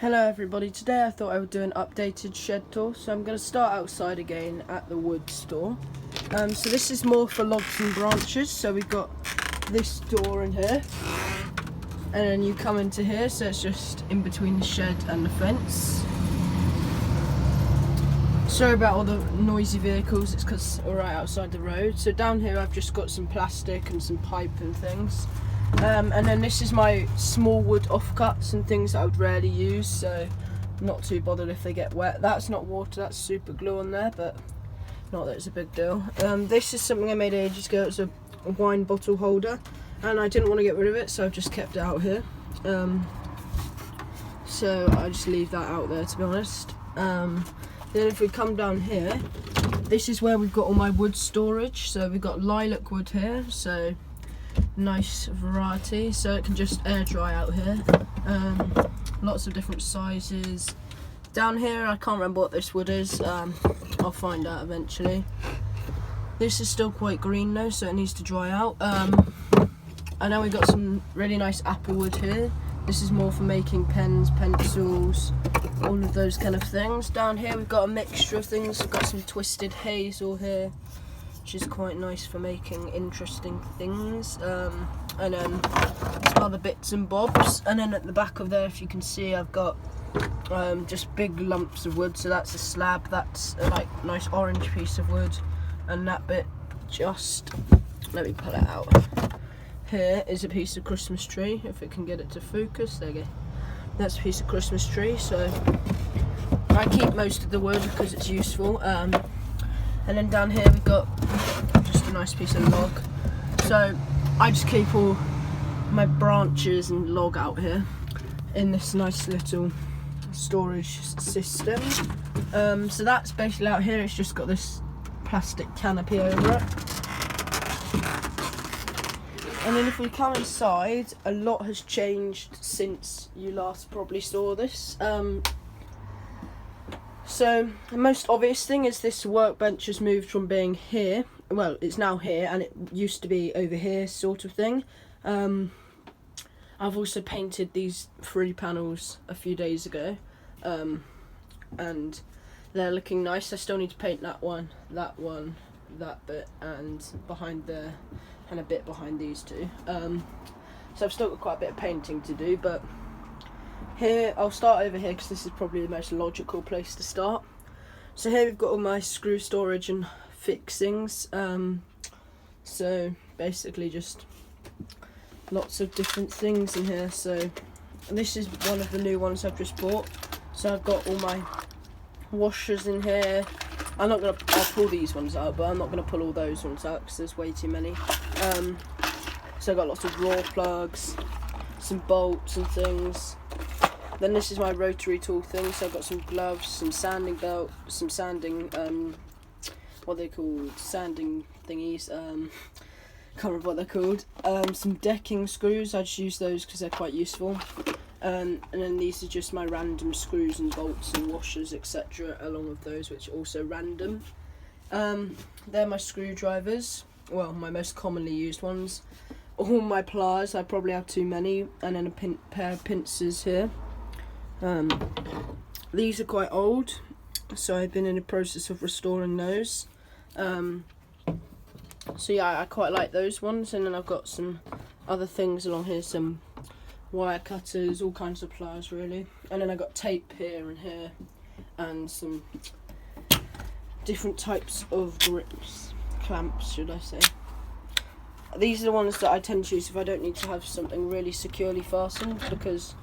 Hello everybody, today I thought I would do an updated shed tour, so I'm going to start outside again at the wood store. So this is more for logs and branches, so we've got this door in here, and then you come into here, so it's just in between the shed and the fence. Sorry about all the noisy vehicles, it's because we're right outside the road. So down here I've just got some plastic and some pipe and things. And then this is my small wood offcuts and things that I would rarely use, so I'm not too bothered if they get wet. That's not water, that's super glue on there, but not that it's a big deal. This is something I made ages ago. It's a wine bottle holder, and I didn't want to get rid of it, so I've just kept it out here. So I just leave that out there, to be honest. Then if we come down here, this is where we've got all my wood storage. So we've got lilac wood here, so nice variety, so it can just air dry out here. Lots of different sizes. Down here I can't remember what this wood is, I'll find out eventually. This is still quite green though, so it needs to dry out. And then we've got some really nice apple wood here. This is more for making pens, pencils, all of those kind of things. Down here we've got a mixture of things. We've got some twisted hazel here, which is quite nice for making interesting things, and then some other bits and bobs. And then at the back of there, if you can see, I've got just big lumps of wood. So that's a slab, that's a nice orange piece of wood, and that bit just, let me pull it out. Here is a piece of Christmas tree, if it can get it to focus, there you go. That's a piece of Christmas tree, so I keep most of the wood because it's useful. And then down here we've got just a nice piece of log. So I just keep all my branches and log out here in this nice little storage system. So that's basically out here. It's just got this plastic canopy over it. And then if we come inside, a lot has changed since you last probably saw this. So the most obvious thing is this workbench has moved from being here, well, it's now here, and it used to be over here sort of thing. I've also painted these 3 panels a few days ago, and they're looking nice. I still need to paint that one, that bit, and behind there, and a bit behind these two. So I've still got quite a bit of painting to do, but here, I'll start over here because this is probably the most logical place to start. So here we've got all my screw storage and fixings. So basically just lots of different things in here. So this is one of the new ones I've just bought. So I've got all my washers in here. I'll pull these ones out, but I'm not gonna pull all those ones out because there's way too many. So I've got lots of drawer plugs, some bolts and things. Then this is my rotary tool thing, so I've got some gloves, some sanding belt, some sanding, what are they called, sanding thingies, can't remember what they're called. Some decking screws, I just use those because they're quite useful. And then these are just my random screws and bolts and washers, etc. along with those, which are also random. They're my screwdrivers, well, my most commonly used ones. All my pliers, I probably have too many, and then a pair of pincers here. These are quite old, so I've been in the process of restoring those. So yeah, I quite like those ones. And then I've got some other things along here, some wire cutters, all kinds of pliers really. And then I've got tape here and here, and some different types of grips, clamps should I say. These are the ones that I tend to use if I don't need to have something really securely fastened, because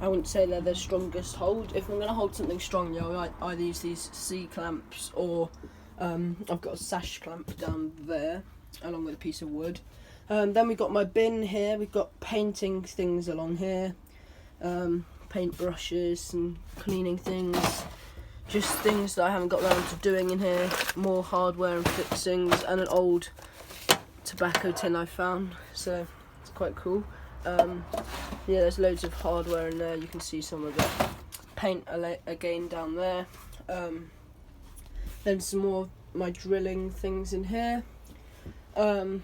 I wouldn't say they're the strongest hold. If I'm going to hold something strong, I either use these C-clamps, or I've got a sash clamp down there, along with a piece of wood. Then we've got my bin here, we've got painting things along here, paint brushes and cleaning things, just things that I haven't got around to doing in here, more hardware and fixings, and an old tobacco tin I found, so it's quite cool. Yeah, there's loads of hardware in there. You can see some of the paint again down there. Then some more of my drilling things in here. And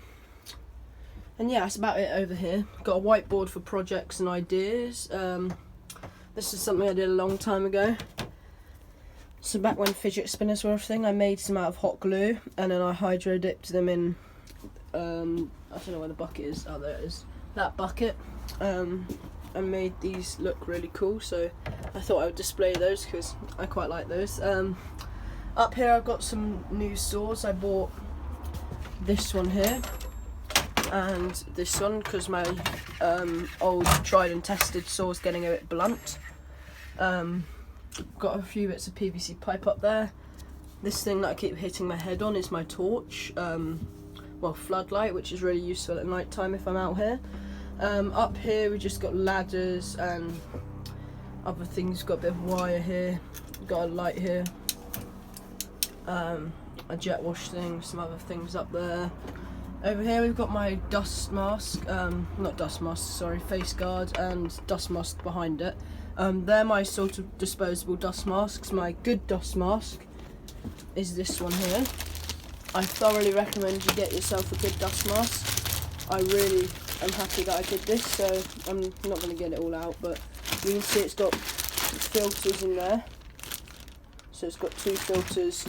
yeah, that's about it over here. Got a whiteboard for projects and ideas. This is something I did a long time ago. So back when fidget spinners were a thing, I made some out of hot glue, and then I hydro dipped them in, I don't know where the bucket is, oh there it is, that bucket, and made these look really cool, so I thought I would display those because I quite like those. Up here I've got some new saws. I bought this one here and this one because my old tried and tested saw is getting a bit blunt. Got a few bits of PVC pipe up there. This thing that I keep hitting my head on is my torch, well, floodlight, which is really useful at night time if I'm out here. Up here we just got ladders and other things. Got a bit of wire here, got a light here, a jet wash thing, some other things up there. Over here we've got my dust mask, not dust mask, sorry, face guard and dust mask behind it. They're my sort of disposable dust masks. My good dust mask is this one here. I thoroughly recommend you get yourself a good dust mask. I really am happy that I did this, so I'm not going to get it all out, but you can see it's got filters in there. So it's got 2 filters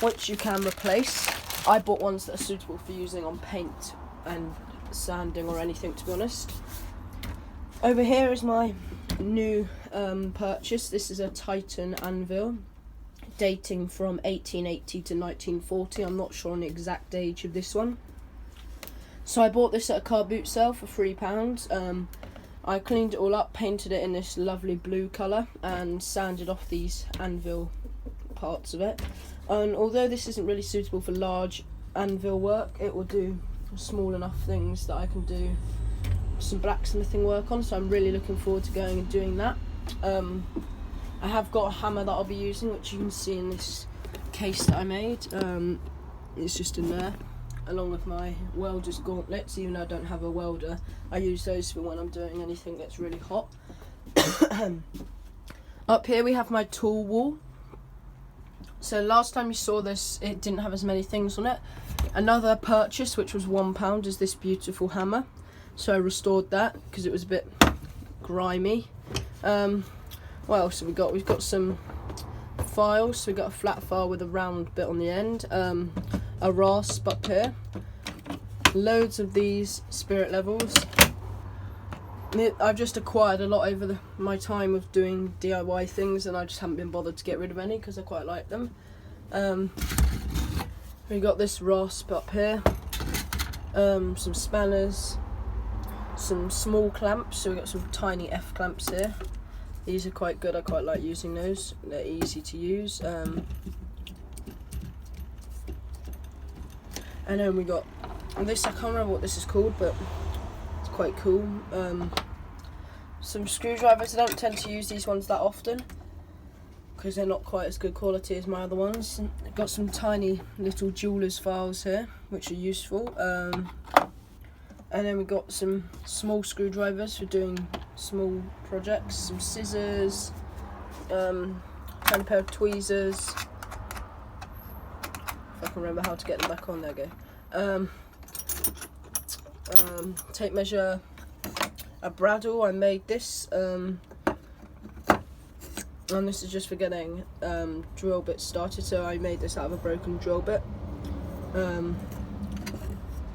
which you can replace. I bought ones that are suitable for using on paint and sanding or anything, to be honest. Over here is my new purchase. This is a Titan anvil dating from 1880 to 1940. I'm not sure on the exact age of this one. So I bought this at a car boot sale for £3. I cleaned it all up, painted it in this lovely blue colour and sanded off these anvil parts of it. And although this isn't really suitable for large anvil work, it will do small enough things that I can do some blacksmithing work on, so I'm really looking forward to going and doing that. I have got a hammer that I'll be using, which you can see in this case that I made. It's just in there, along with my welder's gauntlets. Even though I don't have a welder, I use those for when I'm doing anything that's really hot. Up here we have my tool wall. So last time you saw this, it didn't have as many things on it. Another purchase, which was £1, is this beautiful hammer. So I restored that because it was a bit grimy. What else have we got? We've got some files. So we've got a flat file with a round bit on the end. A rasp up here. Loads of these spirit levels. I've just acquired a lot over my time of doing DIY things, and I just haven't been bothered to get rid of any because I quite like them. We got this rasp up here, some spanners, some small clamps. So we got some tiny F clamps here. These are quite good. I quite like using those. They're easy to use. And then we got this. I can't remember what this is called, but it's quite cool. Some screwdrivers. I don't tend to use these ones that often because they're not quite as good quality as my other ones. I've got some tiny little jeweler's files here, which are useful. And then we got some small screwdrivers for doing small projects. Some scissors, tiny pair of tweezers. If I can remember how to get them back on, there we go. Tape measure, a bradawl. I made this, and this is just for getting drill bits started. So I made this out of a broken drill bit.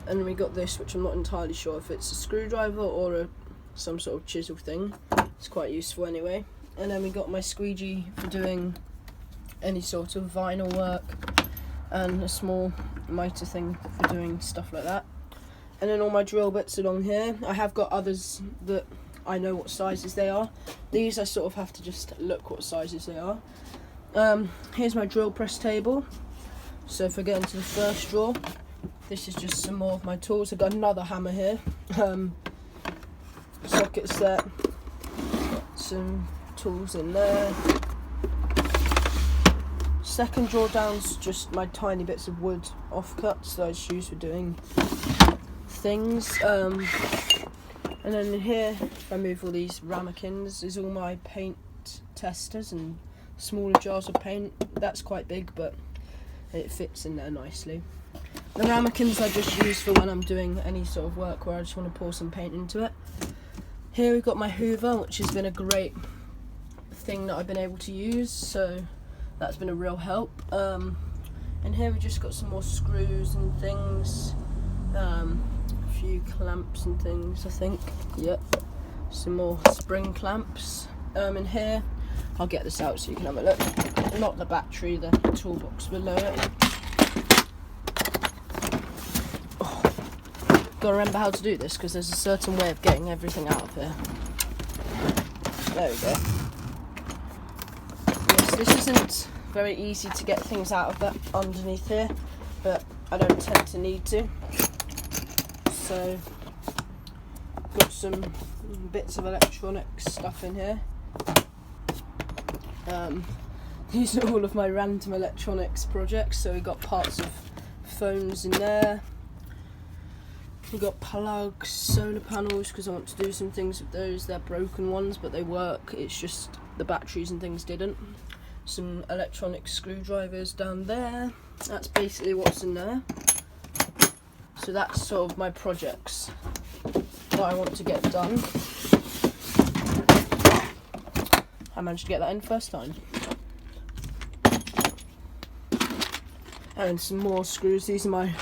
And we got this, which I'm not entirely sure if it's a screwdriver or some sort of chisel thing. It's quite useful anyway. And then we got my squeegee for doing any sort of vinyl work, and a small mitre thing for doing stuff like that. And then all my drill bits along here. I have got others that I know what sizes they are. These I sort of have to just look what sizes they are. Here's my drill press table. So if I get into the first drawer, this is just some more of my tools. I've got another hammer here, socket set, some tools in there. Second drawer down's just my tiny bits of wood offcuts that I just use for doing things. And then in here, if I move all these ramekins, is all my paint testers and smaller jars of paint. That's quite big, but it fits in there nicely. The ramekins I just use for when I'm doing any sort of work where I just want to pour some paint into it. Here we've got my Hoover, which has been a great thing that I've been able to use, so that's been a real help. And here we just got some more screws and things, a few clamps and things, I think. Yep, some more spring clamps. In here, I'll get this out so you can have a look. Not the battery, the toolbox below it. Oh, gotta remember how to do this because there's a certain way of getting everything out of here. There we go. Yes, this isn't very easy to get things out of that underneath here, but I don't tend to need to. So, got some bits of electronic stuff in here. These are all of my random electronics projects. So we got parts of phones in there. We got plugs, solar panels, because I want to do some things with those. They're broken ones, but they work. It's just the batteries and things didn't. Some electronic screwdrivers down there. That's basically what's in there. So that's sort of my projects that I want to get done. I managed to get that in first time. And some more screws. These are my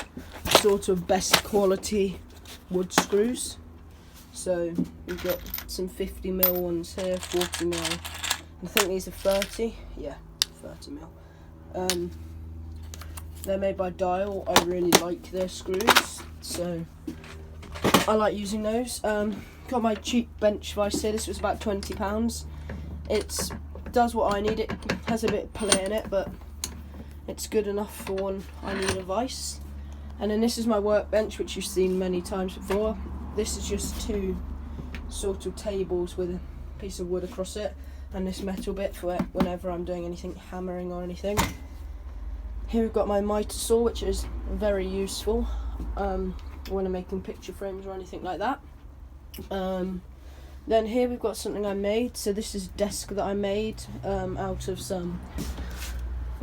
sort of best quality wood screws. So we've got some 50mm ones here, 40mm. I think these are 30. Yeah, 30mm. They're made by Dial. I really like their screws, so I like using those. Got my cheap bench vise here. This was about £20. It does what I need. It has a bit of play in it, but it's good enough for when I need a vise. And then this is my workbench, which you've seen many times before. This is just two sort of tables with a piece of wood across it, and this metal bit for it whenever I'm doing anything hammering or anything. Here we've got my mitre saw, which is very useful when I'm making picture frames or anything like that. Then here we've got something I made. So this is a desk that I made out of some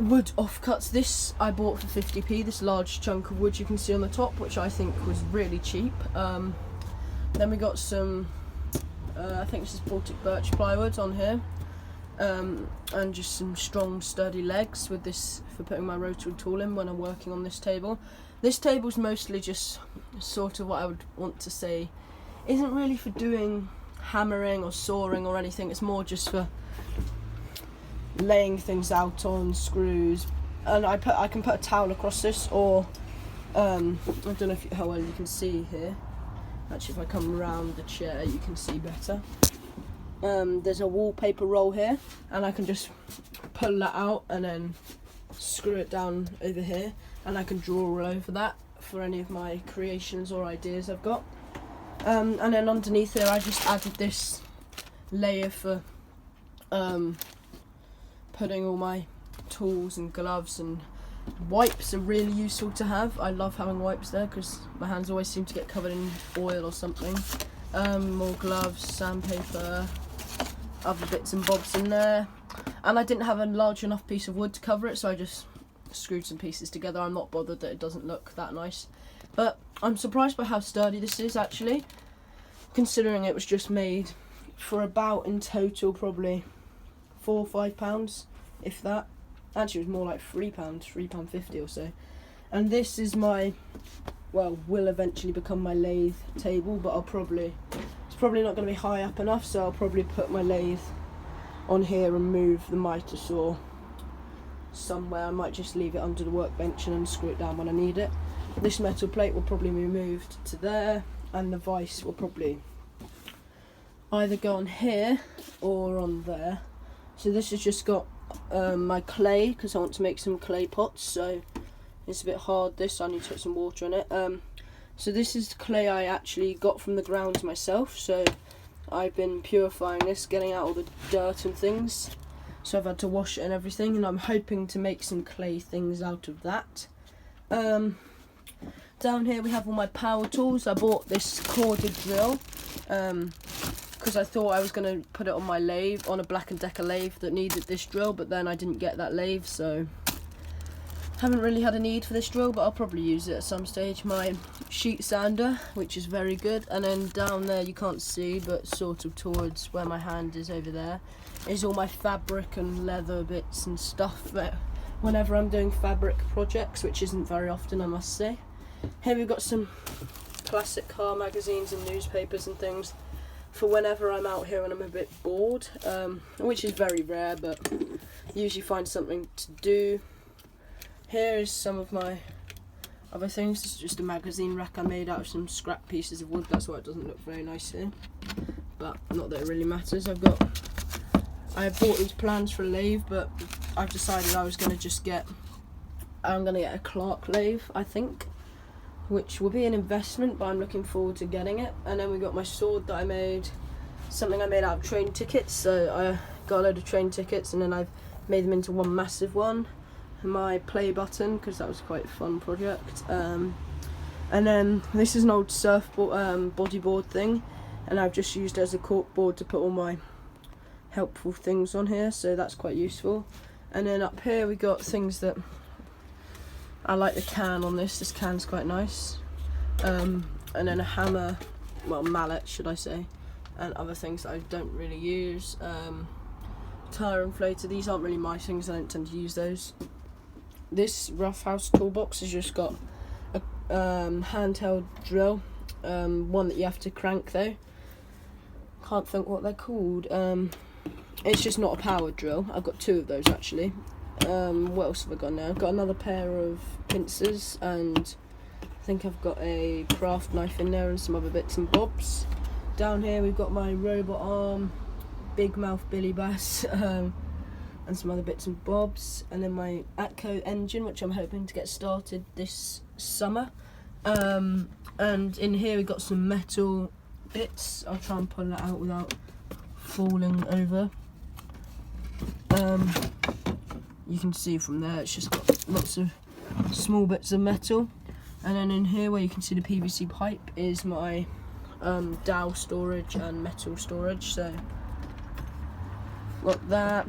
wood offcuts. This I bought for 50p, this large chunk of wood you can see on the top, which I think was really cheap. Then we got some, I think this is Baltic birch plywood on here, and just some strong sturdy legs with this for putting my rotary tool in when I'm working on this table. This table's mostly just sort of what I would want to say isn't really for doing hammering or sawing or anything. It's more just for laying things out on screws, and I can put a towel across this, or I don't know how well you can see here. Actually, if I come around the chair you can see better. There's a wallpaper roll here, and I can just pull that out and then screw it down over here, and I can draw all over that for any of my creations or ideas I've got. And then underneath here I just added this layer for putting all my tools and gloves, and wipes are really useful to have. I love having wipes there because my hands always seem to get covered in oil or something. More gloves, sandpaper, other bits and bobs in there. And I didn't have a large enough piece of wood to cover it, so I just screwed some pieces together. I'm not bothered that it doesn't look that nice. But I'm surprised by how sturdy this is actually, considering it was just made for about, in total, probably £4 or £5, if that. Actually, it was more like £3, £3.50 or so. And this is my, well, will eventually become my lathe table, but it's probably not going to be high up enough, so I'll probably put my lathe on here and move the mitre saw somewhere. I might just leave it under the workbench and unscrew it down when I need it. This metal plate will probably be moved to there, and the vise will probably either go on here or on there. So this has just got my clay, because I want to make some clay pots, so it's a bit hard this, so I need to put some water in it. So this is the clay I actually got from the grounds myself, so I've been purifying this, getting out all the dirt and things, so I've had to wash it and everything, and I'm hoping to make some clay things out of that. Down here we have all my power tools. I bought this corded drill because I thought I was going to put it on my lathe, on a Black & Decker lathe that needed this drill, but then I didn't get that lathe, so Haven't really had a need for this drill, but I'll probably use it at some stage. My sheet sander, which is very good, and then down there you can't see, but sort of towards where my hand is over there, is all my fabric and leather bits and stuff that whenever I'm doing fabric projects, which isn't very often, I must say. Here we've got some classic car magazines and newspapers and things for whenever I'm out here and I'm a bit bored, which is very rare, but usually find something to do. Here is some of my other things. This is just a magazine rack I made out of some scrap pieces of wood. That's why it doesn't look very nice here, but not that it really matters. I bought these plans for a lathe, but I've decided I'm going to get a Clark lathe, I think, which will be an investment, but I'm looking forward to getting it. And then we got my sword that I made, something I made out of train tickets. So I got a load of train tickets and then I've made them into one massive one. My play button, because that was quite a fun project. And then this is an old surfboard bodyboard thing, and I've just used it as a cork board to put all my helpful things on here, so that's quite useful. And then up here we got things that I like. The can on this can's quite nice, and then a hammer, well, mallet should I say, and other things that I don't really use. Tire inflator, these aren't really my things, I don't tend to use those. This Roughhouse toolbox has just got a handheld drill, one that you have to crank though. Can't think what they're called. It's just not a powered drill. I've got two of those actually. What else have I got now? I've got another pair of pincers, and I think I've got a craft knife in there and some other bits and bobs. Down here we've got my robot arm, big mouth Billy Bass, and some other bits and bobs, and then my Atco engine, which I'm hoping to get started this summer. And in here we've got some metal bits. I'll try and pull that out without falling over. You can see from there it's just got lots of small bits of metal. And then in here where you can see the PVC pipe is my dowel storage and metal storage. So got that,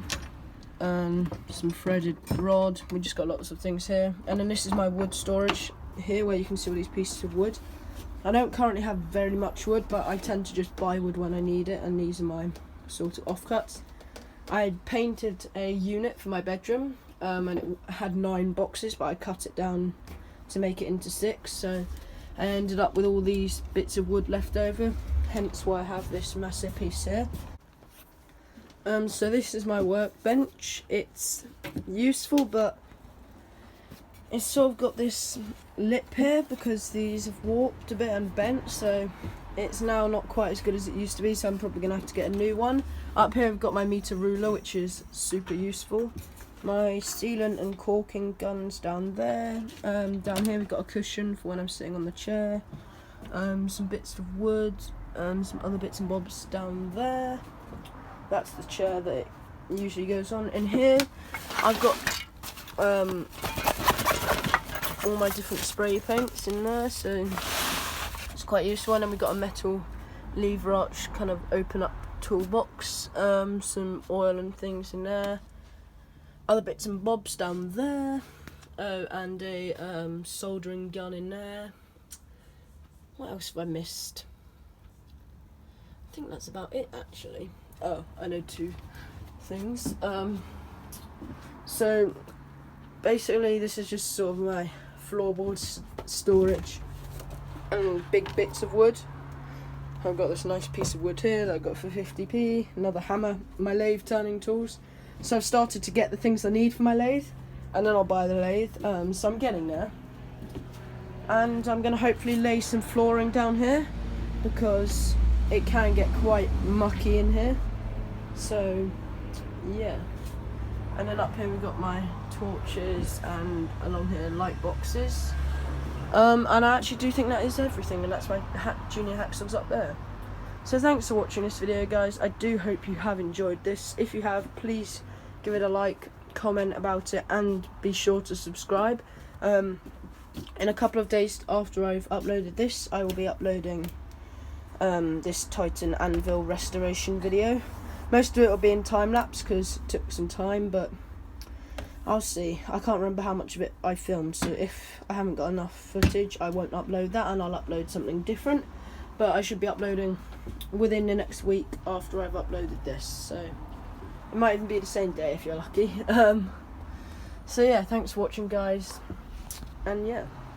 and some threaded rod. We just got lots of things here. And then this is my wood storage here where you can see all these pieces of wood. I don't currently have very much wood, but I tend to just buy wood when I need it, and these are my sort of offcuts. I painted a unit for my bedroom, and it had 9 boxes, but I cut it down to make it into 6, so I ended up with all these bits of wood left over, hence why I have this massive piece here. So this is my workbench. It's useful, but it's sort of got this lip here because these have warped a bit and bent, so it's now not quite as good as it used to be, so I'm probably going to have to get a new one. Up here I've got my meter ruler, which is super useful. My sealant and caulking guns down there. Down here we've got a cushion for when I'm sitting on the chair. Some bits of wood, some other bits and bobs down there. That's the chair that it usually goes on. In here I've got all my different spray paints in there, so it's quite useful. And then we've got a metal lever arch kind of open up toolbox, some oil and things in there, other bits and bobs down there, and a soldering gun in there. What else have I missed? I think that's about it actually. Oh, I know 2 things. So basically this is just sort of my floorboard storage and big bits of wood. I've got this nice piece of wood here that I got for 50p, another hammer, my lathe turning tools. So I've started to get the things I need for my lathe, and then I'll buy the lathe, so I'm getting there. And I'm going to hopefully lay some flooring down here, because it can get quite mucky in here. So yeah. And then up here we've got my torches, and along here light boxes. And I actually do think that is everything, and that's my Junior Hacksaws up there. So thanks for watching this video, guys. I do hope you have enjoyed this. If you have, please give it a like, comment about it, and be sure to subscribe. In a couple of days after I've uploaded this, I will be uploading this Titan anvil restoration video. Most of it will be in time lapse because it took some time, but I'll see. I can't remember how much of it I filmed, so if I haven't got enough footage, I won't upload that, and I'll upload something different. But I should be uploading within the next week after I've uploaded this, so it might even be the same day if you're lucky. So yeah, thanks for watching, guys, and yeah.